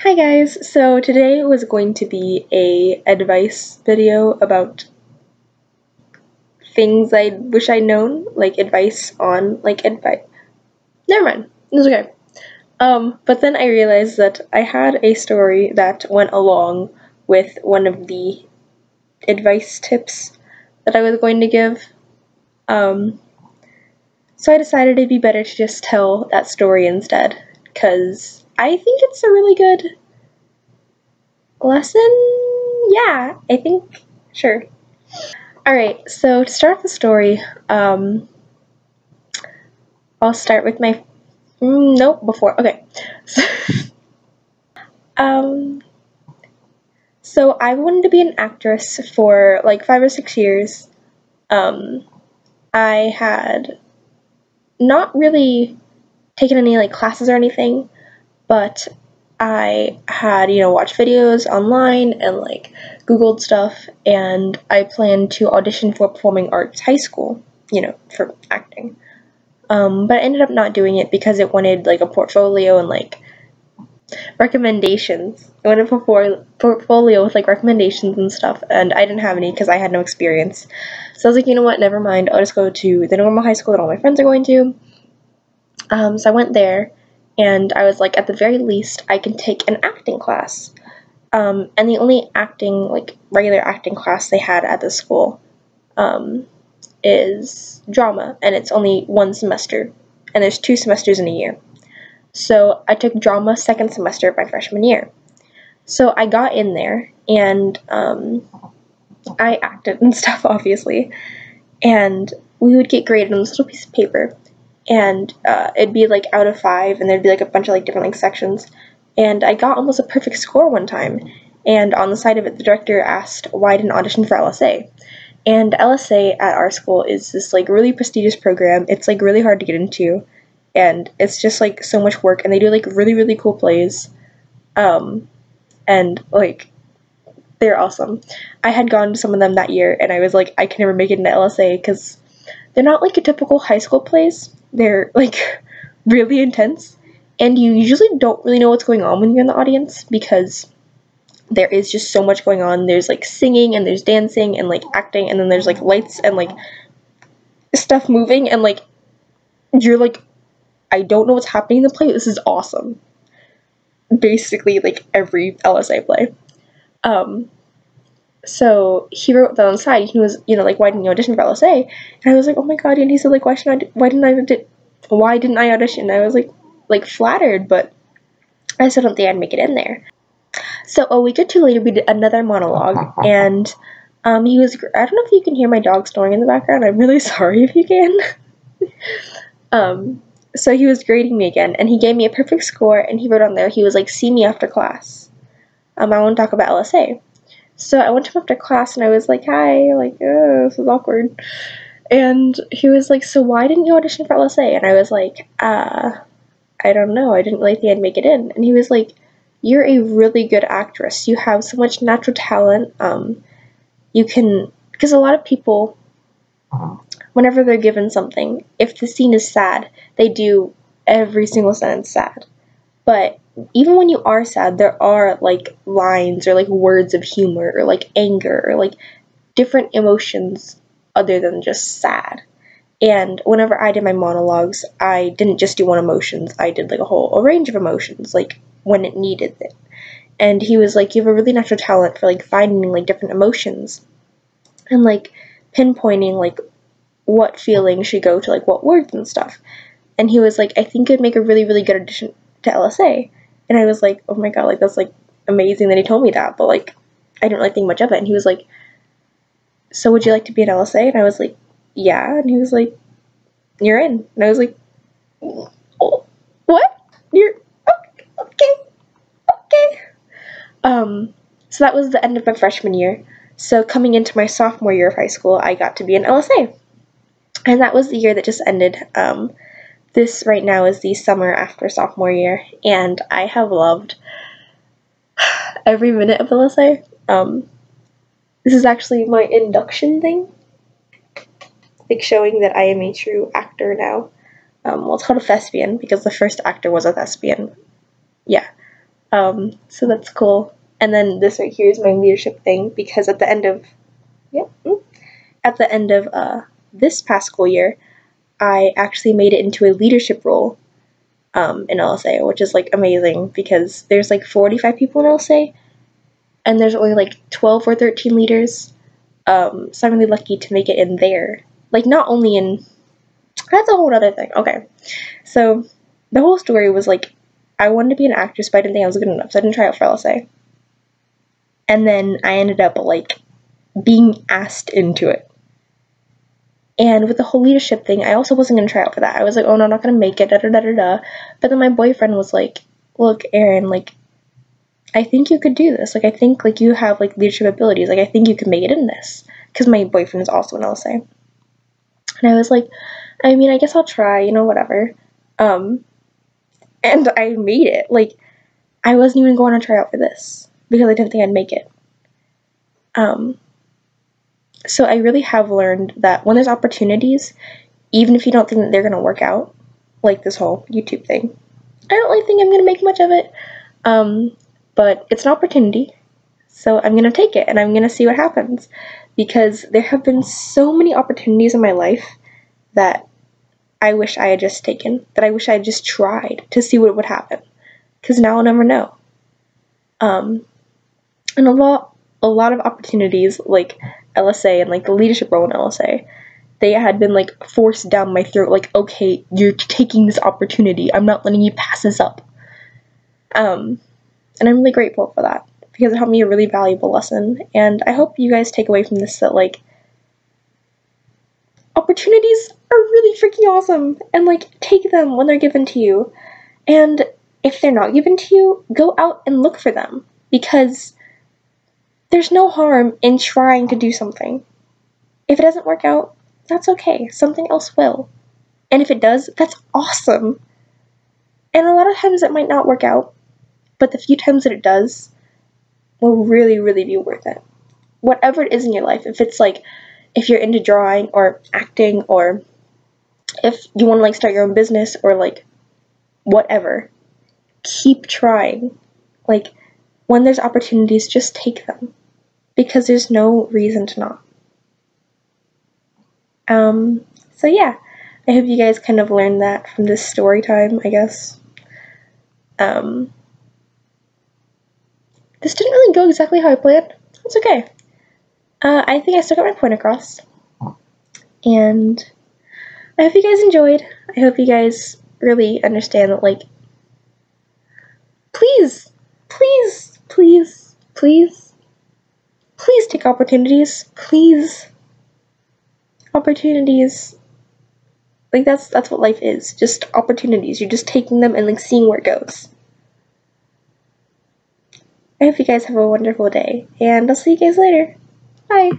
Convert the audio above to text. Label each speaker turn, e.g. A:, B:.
A: Hi guys, so today was going to be a advice video about things I wish I'd known, like advice on, never mind, it's okay. But then I realized that I had a story that went along with one of the advice tips that I was going to give. So I decided it'd be better to just tell that story instead, because I think it's a really good lesson? Yeah, I think, sure. Alright, so to start the story, I'll start with my, nope, before, okay. um, so I wanted to be an actress for like 5 or 6 years. I had not really taken any like classes or anything, but I had, watched videos online and like Googled stuff, and I planned to audition for Performing Arts High School, for acting. But I ended up not doing it because it wanted like a portfolio and like recommendations. I wanted a portfolio with like recommendations and stuff, and I didn't have any because I had no experience. So I was like, you know what, never mind, I'll just go to the normal high school that all my friends are going to. So I went there, and I was like, at the very least, I can take an acting class. And the only regular acting class they had at the school is drama, and it's only one semester, and there's 2 semesters in a year. So I took drama second semester of my freshman year. So I got in there, and I acted and stuff, obviously, and we would get graded on this little piece of paper, and it'd be like out of 5, and there'd be like a bunch of like different like sections, and I got almost a perfect score one time, and on the side of it the director asked why I didn't audition for LSA. And LSA at our school is this like really prestigious program. It's like really hard to get into, and it's just like so much work, and they do like really cool plays, and like they're awesome. I had gone to some of them that year, and I was like, I can never make it into LSA because they're not like a typical high school plays. They're like really intense, and you usually don't really know what's going on when you're in the audience because there is just so much going on. There's like singing, and there's dancing, and like acting, and then there's like lights and like stuff moving, and like you're like, I don't know what's happening in the play. This is awesome. Basically, like every LSA play. So he wrote that on the side. He was, like, why didn't you audition for LSA? And I was like, oh my god. And he said, like, why didn't I audition? I was like flattered, but I still don't think I'd make it in there. So a week or 2 later, we did another monologue, and he was. I don't know if you can hear my dog snoring in the background. I'm really sorry if you can. So he was grading me again, and he gave me a perfect score, and he wrote on there, he was like, see me after class. I want to talk about LSA. So I went to him after class, and I was like, hi, like, this is awkward. And he was like, so why didn't you audition for LSA? And I was like, I don't know, I didn't really think I'd make it in. And he was like, you're a really good actress. You have so much natural talent. You can, because a lot of people, whenever they're given something, if the scene is sad, they do every single sentence sad. But even when you are sad, there are like lines or like words of humor or like anger or like different emotions other than just sad. And whenever I did my monologues, I didn't just do one emotions. I did like a range of emotions, like when it needed it. And he was like, you have a really natural talent for like finding like different emotions and like pinpointing like what feeling should go to like what words and stuff. And he was like, I think it'd make a really good addition to LSA. And I was like, oh my god, like that's like amazing that he told me that, but like I didn't really think much of it. And he was like, so would you like to be an LSA? And I was like, yeah. And he was like, you're in. And I was like, oh, what? You're okay. So that was the end of my freshman year. So coming into my sophomore year of high school, I got to be an LSA. And that was the year that just ended. This right now is the summer after sophomore year, and I have loved every minute of LSA. This is actually my induction thing, like showing that I am a true actor now. Well, it's called a thespian because the first actor was a thespian. Yeah. So that's cool. And then this right here is my leadership thing, because at the end of this past school year, I actually made it into a leadership role in LSA, which is like amazing because there's like 45 people in LSA and there's only like 12 or 13 leaders. So I'm really lucky to make it in there. Like, not only in, that's a whole other thing. Okay, so the whole story was like, I wanted to be an actress, but I didn't think I was good enough, so I didn't try out for LSA. And then I ended up like being asked into it. And with the whole leadership thing, I also wasn't going to try out for that. I was like, oh no, I'm not going to make it, da da da da da. But then my boyfriend was like, look, Erin, like, I think you could do this. Like, I think, like, you have, like, leadership abilities. Like, I think you could make it in this. Because my boyfriend is also an LSA. And I was like, I mean, I guess I'll try, you know, whatever. And I made it. Like, I wasn't even going to try out for this. Because I didn't think I'd make it. So I really have learned that when there's opportunities, even if you don't think that they're going to work out, like this whole YouTube thing, I don't really think I'm going to make much of it, but it's an opportunity, so I'm going to take it, and I'm going to see what happens, because there have been so many opportunities in my life that I wish I had just taken, that I wish I had just tried to see what would happen, because now I'll never know. And a lot of opportunities, like LSA and like the leadership role in LSA, they had been like forced down my throat, like, okay, you're taking this opportunity, I'm not letting you pass this up. And I'm really grateful for that, because it helped me a really valuable lesson, and I hope you guys take away from this that, like, opportunities are really freaking awesome, and, like, take them when they're given to you, and if they're not given to you, go out and look for them, because there's no harm in trying to do something. If it doesn't work out, that's okay. Something else will. And if it does, that's awesome. And a lot of times it might not work out, but the few times that it does will really, really be worth it. Whatever it is in your life, if it's like, if you're into drawing or acting, or if you want to like start your own business, or like whatever, keep trying. Like, when there's opportunities, just take them, because there's no reason to not. So yeah, I hope you guys kind of learned that from this story time, I guess. This didn't really go exactly how I planned. It's okay. I think I still got my point across. And I hope you guys enjoyed. I hope you guys really understand that, like, please, please, please, please, please take opportunities. Please. Opportunities. Like, that's what life is. Just opportunities. You're just taking them and, like, seeing where it goes. I hope you guys have a wonderful day, and I'll see you guys later. Bye.